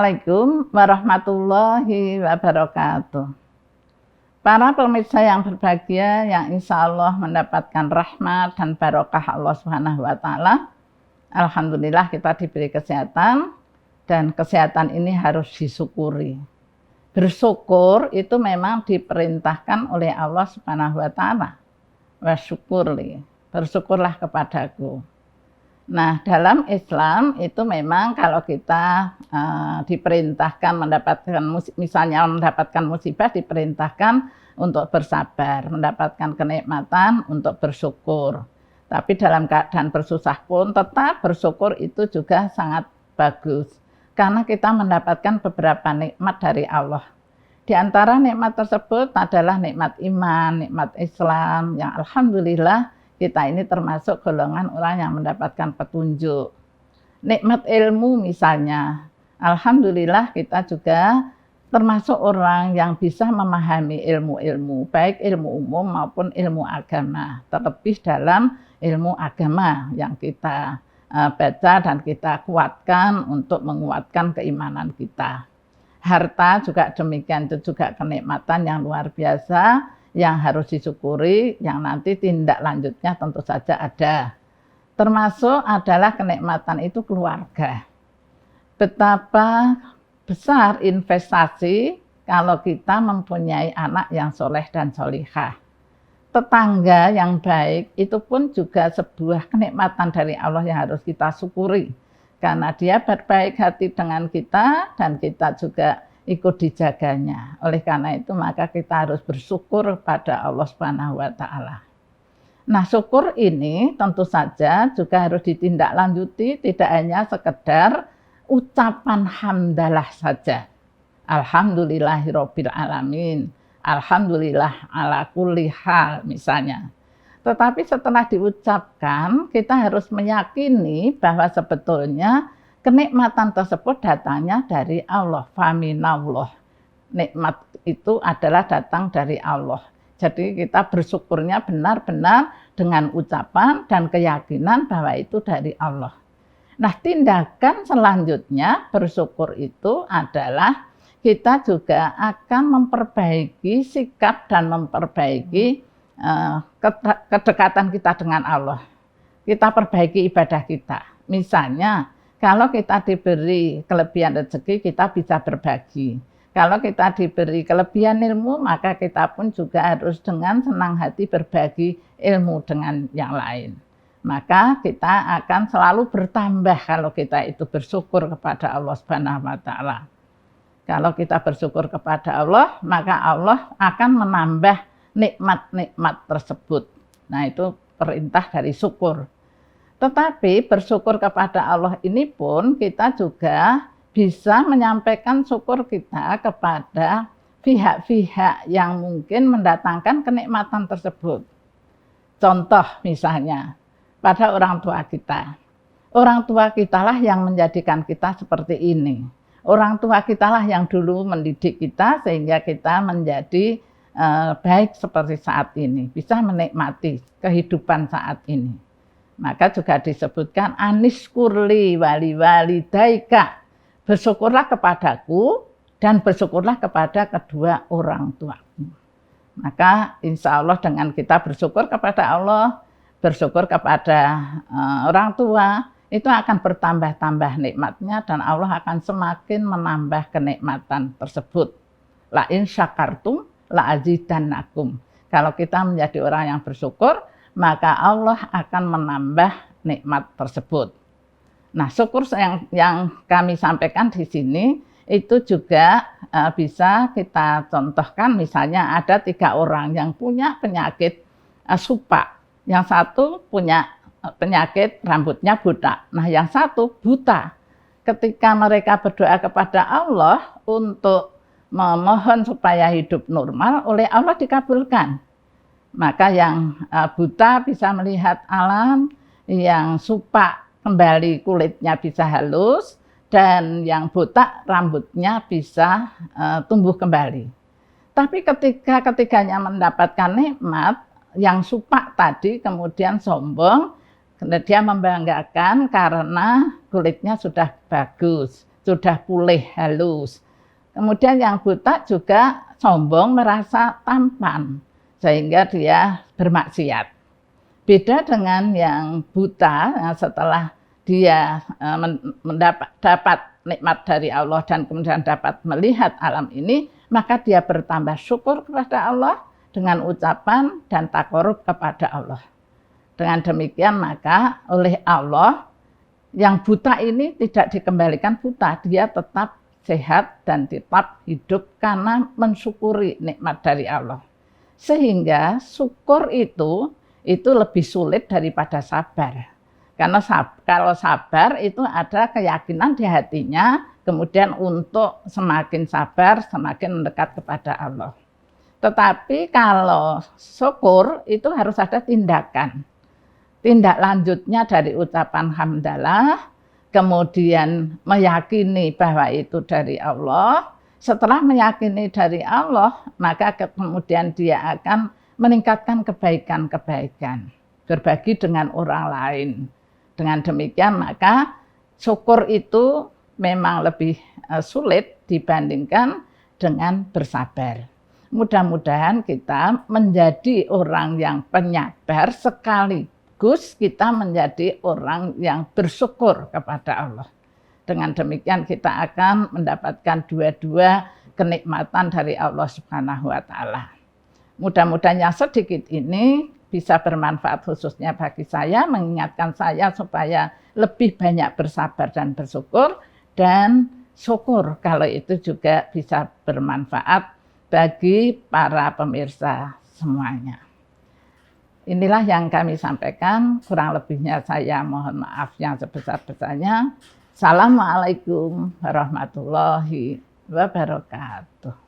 Assalamualaikum warahmatullahi wabarakatuh. Para pemirsa yang berbahagia, yang insya Allah mendapatkan rahmat dan barokah Allah Subhanahu wa Ta'ala. Alhamdulillah kita diberi kesehatan, dan kesehatan ini harus disyukuri. Bersyukur itu memang diperintahkan oleh Allah Subhanahu wa Ta'ala. Wasyukurli, bersyukurlah kepadaku. Nah, dalam Islam itu memang kalau kita diperintahkan misalnya mendapatkan musibah, diperintahkan untuk bersabar, mendapatkan kenikmatan untuk bersyukur. Tapi dalam keadaan bersusah pun tetap bersyukur itu juga sangat bagus. Karena kita mendapatkan beberapa nikmat dari Allah. Di antara nikmat tersebut adalah nikmat iman, nikmat Islam, yang alhamdulillah kita ini termasuk golongan orang yang mendapatkan petunjuk. Nikmat ilmu misalnya, alhamdulillah kita juga termasuk orang yang bisa memahami ilmu-ilmu, baik ilmu umum maupun ilmu agama, terlebih dalam ilmu agama yang kita baca dan kita kuatkan untuk menguatkan keimanan kita. Harta juga demikian, itu juga kenikmatan yang luar biasa, yang harus disyukuri, yang nanti tindak lanjutnya tentu saja ada. Termasuk adalah kenikmatan itu keluarga. Betapa besar investasi kalau kita mempunyai anak yang soleh dan solihah. Tetangga yang baik itu pun juga sebuah kenikmatan dari Allah yang harus kita syukuri. Karena dia berbaik hati dengan kita dan kita juga ikut dijaganya. Oleh karena itu maka kita harus bersyukur pada Allah Subhanahu wa Ta'ala. Nah, syukur ini tentu saja juga harus ditindaklanjuti, tidak hanya sekedar ucapan hamdalah saja. Alhamdulillahirabbil alamin. Alhamdulillah ala kulli hal misalnya. Tetapi setelah diucapkan, kita harus meyakini bahwa sebetulnya kenikmatan tersebut datangnya dari Allah, faminallah. Nikmat itu adalah datang dari Allah. Jadi kita bersyukurnya benar-benar dengan ucapan dan keyakinan bahwa itu dari Allah. Nah, tindakan selanjutnya bersyukur itu adalah kita juga akan memperbaiki sikap dan memperbaiki kedekatan kita dengan Allah. Kita perbaiki ibadah kita. Misalnya, kalau kita diberi kelebihan rezeki, kita bisa berbagi. Kalau kita diberi kelebihan ilmu, maka kita pun juga harus dengan senang hati berbagi ilmu dengan yang lain. Maka kita akan selalu bertambah kalau kita itu bersyukur kepada Allah Subhanahu wa Ta'ala. Kalau kita bersyukur kepada Allah, maka Allah akan menambah nikmat-nikmat tersebut. Nah, itu perintah dari syukur. Tetapi bersyukur kepada Allah ini pun kita juga bisa menyampaikan syukur kita kepada pihak-pihak yang mungkin mendatangkan kenikmatan tersebut. Contoh misalnya, pada orang tua kita. Orang tua kitalah yang menjadikan kita seperti ini. Orang tua kitalah yang dulu mendidik kita sehingga kita menjadi baik seperti saat ini. Bisa menikmati kehidupan saat ini. Maka juga disebutkan aniskurli wali walidaika, bersyukurlah kepadaku dan bersyukurlah kepada kedua orang tuaku. Maka insya Allah dengan kita bersyukur kepada Allah, bersyukur kepada orang tua, itu akan bertambah-tambah nikmatnya dan Allah akan semakin menambah kenikmatan tersebut. La in syakartum la azidannakum. Kalau kita menjadi orang yang bersyukur, maka Allah akan menambah nikmat tersebut. Nah, syukur yang kami sampaikan di sini itu juga bisa kita contohkan. Misalnya ada 3 orang yang punya penyakit supak. Yang satu punya penyakit rambutnya botak. Nah, yang satu buta. Ketika mereka berdoa kepada Allah untuk memohon supaya hidup normal, oleh Allah dikabulkan. Maka yang buta bisa melihat alam, yang supak kembali kulitnya bisa halus, dan yang botak rambutnya bisa tumbuh kembali. Tapi ketika ketiganya mendapatkan nikmat, yang supak tadi kemudian sombong, dia membanggakan karena kulitnya sudah bagus, sudah pulih halus. Kemudian yang buta juga sombong merasa tampan sehingga dia bermaksiat. Beda dengan yang buta, setelah dia dapat nikmat dari Allah dan kemudian dapat melihat alam ini, maka dia bertambah syukur kepada Allah dengan ucapan dan takarub kepada Allah. Dengan demikian maka oleh Allah yang buta ini tidak dikembalikan buta, dia tetap sehat dan tetap hidup karena mensyukuri nikmat dari Allah. Sehingga syukur itu lebih sulit daripada sabar. Karena kalau sabar itu ada keyakinan di hatinya, kemudian untuk semakin sabar, semakin mendekat kepada Allah. Tetapi kalau syukur itu harus ada tindakan. Tindak lanjutnya dari ucapan hamdalah, kemudian meyakini bahwa itu dari Allah. Setelah meyakini dari Allah, maka kemudian dia akan meningkatkan kebaikan-kebaikan, berbagi dengan orang lain. Dengan demikian maka syukur itu memang lebih sulit dibandingkan dengan bersabar. Mudah-mudahan kita menjadi orang yang penyabar sekaligus kita menjadi orang yang bersyukur kepada Allah. Dengan demikian kita akan mendapatkan dua-dua kenikmatan dari Allah Subhanahu wa taala. Mudah-mudahan yang sedikit ini bisa bermanfaat khususnya bagi saya, mengingatkan saya supaya lebih banyak bersabar dan bersyukur, dan syukur kalau itu juga bisa bermanfaat bagi para pemirsa semuanya. Inilah yang kami sampaikan, kurang lebihnya saya mohon maaf yang sebesar-besarnya. Assalamualaikum warahmatullahi wabarakatuh.